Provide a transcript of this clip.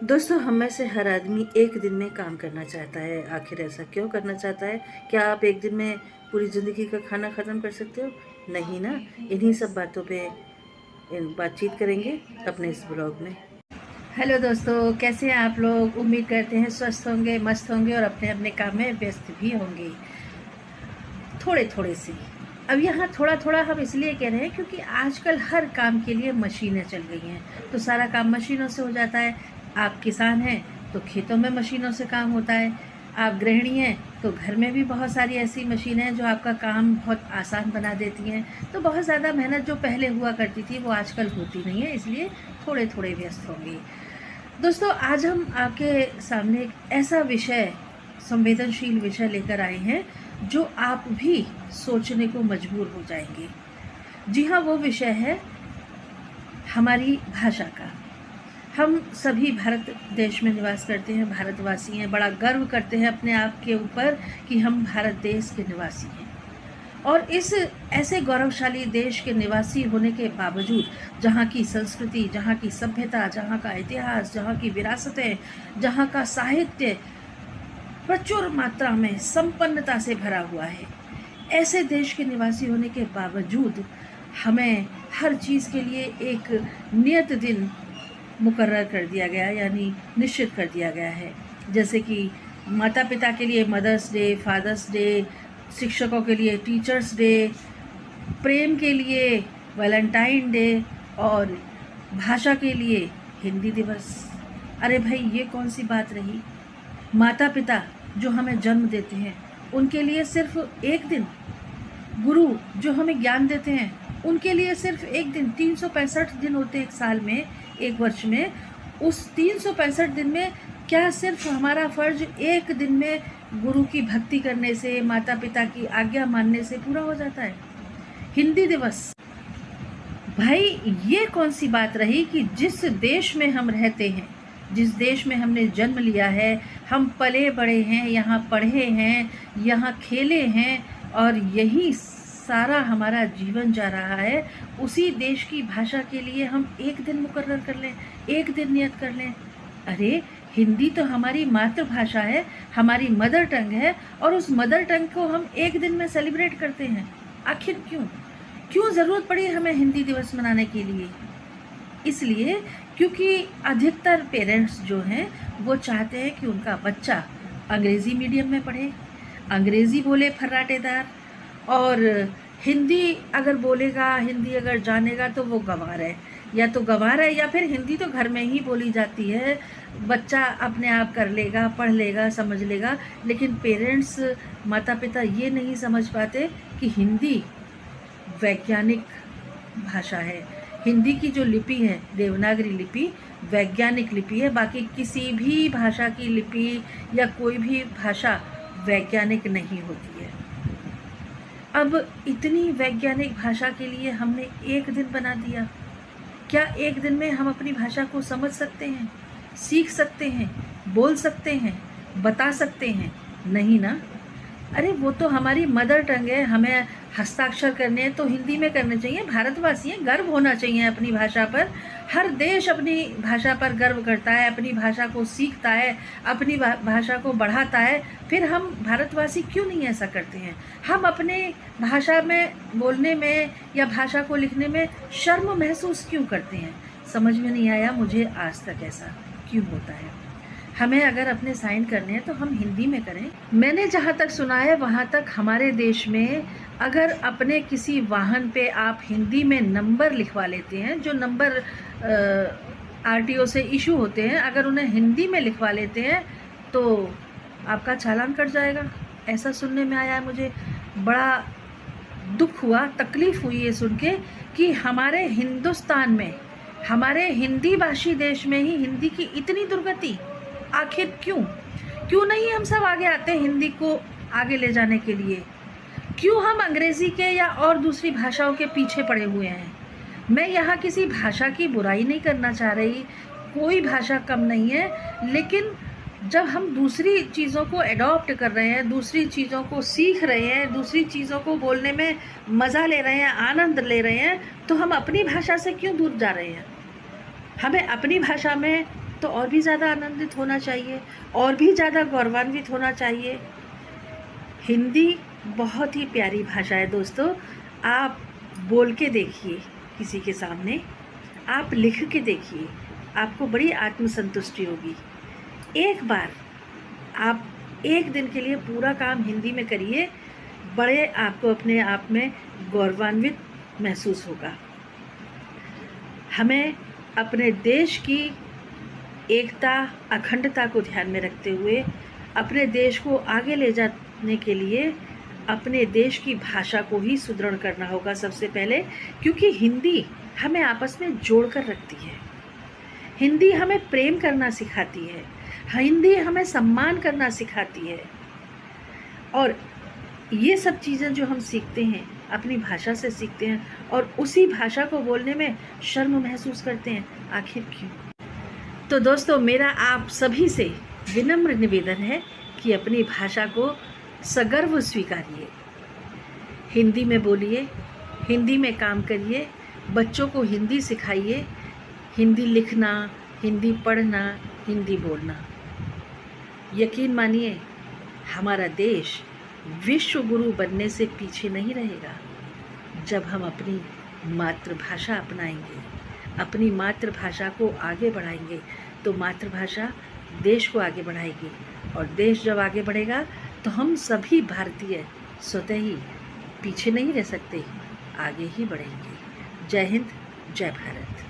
दोस्तों, हम में से हर आदमी एक दिन में काम करना चाहता है। आखिर ऐसा क्यों करना चाहता है? क्या आप एक दिन में पूरी ज़िंदगी का खाना ख़त्म कर सकते हो? नहीं ना। इन्हीं सब बातों पे बातचीत करेंगे अपने इस ब्लॉग में। हेलो दोस्तों, कैसे हैं आप लोग? उम्मीद करते हैं स्वस्थ होंगे, मस्त होंगे और अपने अपने काम में व्यस्त भी होंगे। थोड़े थोड़े से अब यहाँ थोड़ा थोड़ा हम इसलिए कह रहे हैं क्योंकि आजकल हर काम के लिए मशीनें चल गई हैं, तो सारा काम मशीनों से हो जाता है। आप किसान हैं तो खेतों में मशीनों से काम होता है। आप गृहिणी हैं तो घर में भी बहुत सारी ऐसी मशीनें हैं जो आपका काम बहुत आसान बना देती हैं। तो बहुत ज़्यादा मेहनत जो पहले हुआ करती थी वो आजकल होती नहीं है, इसलिए थोड़े थोड़े व्यस्त होंगे। दोस्तों, आज हम आपके सामने एक ऐसा विषय, संवेदनशील विषय लेकर आए हैं जो आप भी सोचने को मजबूर हो जाएंगे। जी हाँ, वो विषय है हमारी भाषा का। हम सभी भारत देश में निवास करते हैं, भारतवासी हैं, बड़ा गर्व करते हैं अपने आप के ऊपर कि हम भारत देश के निवासी हैं। और इस ऐसे गौरवशाली देश के निवासी होने के बावजूद जहाँ की संस्कृति, जहाँ की सभ्यता, जहाँ का इतिहास, जहाँ की विरासतें, जहाँ का साहित्य प्रचुर मात्रा में संपन्नता से भरा हुआ है, ऐसे देश के निवासी होने के बावजूद हमें हर चीज़ के लिए एक नियत दिन मुकर्रर कर दिया गया, यानी निश्चित कर दिया गया है। जैसे कि माता पिता के लिए मदर्स डे, फादर्स डे, शिक्षकों के लिए टीचर्स डे, प्रेम के लिए वैलेंटाइन डे और भाषा के लिए हिंदी दिवस। अरे भाई, ये कौन सी बात रही? माता पिता जो हमें जन्म देते हैं उनके लिए सिर्फ एक दिन, गुरु जो हमें ज्ञान देते हैं उनके लिए सिर्फ एक दिन। 365 दिन होते एक साल में, एक वर्ष में। उस 365 दिन में क्या सिर्फ हमारा फर्ज एक दिन में गुरु की भक्ति करने से, माता पिता की आज्ञा मानने से पूरा हो जाता है? हिंदी दिवस, भाई ये कौन सी बात रही कि जिस देश में हम रहते हैं, जिस देश में हमने जन्म लिया है, हम पले बड़े हैं, यहाँ पढ़े हैं, यहाँ खेले हैं और यही सारा हमारा जीवन जा रहा है, उसी देश की भाषा के लिए हम एक दिन मुकर्रर कर लें, एक दिन नियत कर लें। अरे, हिंदी तो हमारी मातृभाषा है, हमारी मदर टंग है, और उस मदर टंग को हम एक दिन में सेलिब्रेट करते हैं। आखिर क्यों क्यों ज़रूरत पड़ी हमें हिंदी दिवस मनाने के लिए? इसलिए क्योंकि अधिकतर पेरेंट्स जो हैं वो चाहते हैं कि उनका बच्चा अंग्रेज़ी मीडियम में पढ़े, अंग्रेज़ी बोले फर्राटेदार, और हिंदी अगर बोलेगा, हिंदी अगर जानेगा तो वो गँवार है। या तो गँवार है या फिर हिंदी तो घर में ही बोली जाती है, बच्चा अपने आप कर लेगा, पढ़ लेगा, समझ लेगा। लेकिन पेरेंट्स, माता पिता ये नहीं समझ पाते कि हिंदी वैज्ञानिक भाषा है। हिंदी की जो लिपि है, देवनागरी लिपि, वैज्ञानिक लिपि है। बाकी किसी भी भाषा की लिपि या कोई भी भाषा वैज्ञानिक नहीं होती है। अब इतनी वैज्ञानिक भाषा के लिए हमने एक दिन बना दिया। क्या एक दिन में हम अपनी भाषा को समझ सकते हैं, सीख सकते हैं, बोल सकते हैं, बता सकते हैं? नहीं ना। अरे, वो तो हमारी मदर टंग है, हमें हस्ताक्षर करने हैं तो हिंदी में करने चाहिए। भारतवासी हैं, गर्व होना चाहिए अपनी भाषा पर। हर देश अपनी भाषा पर गर्व करता है, अपनी भाषा को सीखता है, अपनी भाषा को बढ़ाता है। फिर हम भारतवासी क्यों नहीं ऐसा करते हैं? हम अपने भाषा में बोलने में या भाषा को लिखने में शर्म महसूस क्यों करते हैं? समझ में नहीं आया मुझे आज तक ऐसा क्यों होता है। हमें अगर अपने साइन करने हैं तो हम हिंदी में करें। मैंने जहाँ तक सुना है वहाँ तक हमारे देश में अगर अपने किसी वाहन पे आप हिंदी में नंबर लिखवा लेते हैं, जो नंबर आरटीओ से इशू होते हैं, अगर उन्हें हिंदी में लिखवा लेते हैं तो आपका चालान कट जाएगा। ऐसा सुनने में आया है मुझे। बड़ा दुख हुआ, तकलीफ़ हुई ये सुन के कि हमारे हिंदुस्तान में, हमारे हिंदी भाषी देश में ही हिंदी की इतनी दुर्गति। आखिर क्यों नहीं हम सब आगे आते हिंदी को आगे ले जाने के लिए? क्यों हम अंग्रेज़ी के या और दूसरी भाषाओं के पीछे पड़े हुए हैं? मैं यहाँ किसी भाषा की बुराई नहीं करना चाह रही, कोई भाषा कम नहीं है, लेकिन जब हम दूसरी चीज़ों को एडॉप्ट कर रहे हैं, दूसरी चीज़ों को सीख रहे हैं, दूसरी चीज़ों को बोलने में मज़ा ले रहे हैं, आनंद ले रहे हैं, तो हम अपनी भाषा से क्यों दूर जा रहे हैं? हमें अपनी भाषा में तो और भी ज़्यादा आनंदित होना चाहिए, और भी ज़्यादा गौरवान्वित होना चाहिए। हिंदी बहुत ही प्यारी भाषा है दोस्तों। आप बोल के देखिए किसी के सामने, आप लिख के देखिए, आपको बड़ी आत्मसंतुष्टि होगी। एक बार आप एक दिन के लिए पूरा काम हिंदी में करिए, बड़े आपको अपने आप में गौरवान्वित महसूस होगा। हमें अपने देश की एकता, अखंडता को ध्यान में रखते हुए अपने देश को आगे ले जाने के लिए अपने देश की भाषा को ही सुदृढ़ करना होगा सबसे पहले, क्योंकि हिंदी हमें आपस में जोड़ कर रखती है। हिंदी हमें प्रेम करना सिखाती है, हिंदी हमें सम्मान करना सिखाती है। और ये सब चीज़ें जो हम सीखते हैं अपनी भाषा से सीखते हैं, और उसी भाषा को बोलने में शर्म महसूस करते हैं, आखिर क्यों? तो दोस्तों, मेरा आप सभी से विनम्र निवेदन है कि अपनी भाषा को सगर्व स्वीकारिए, हिंदी में बोलिए, हिंदी में काम करिए, बच्चों को हिंदी सिखाइए, हिंदी लिखना, हिंदी पढ़ना, हिंदी बोलना। यकीन मानिए, हमारा देश विश्व गुरु बनने से पीछे नहीं रहेगा जब हम अपनी मातृभाषा अपनाएंगे, अपनी मातृभाषा को आगे बढ़ाएंगे। तो मातृभाषा देश को आगे बढ़ाएगी, और देश जब आगे बढ़ेगा तो हम सभी भारतीय स्वतः ही पीछे नहीं रह सकते, आगे ही बढ़ेंगे। जय हिंद, जय भारत।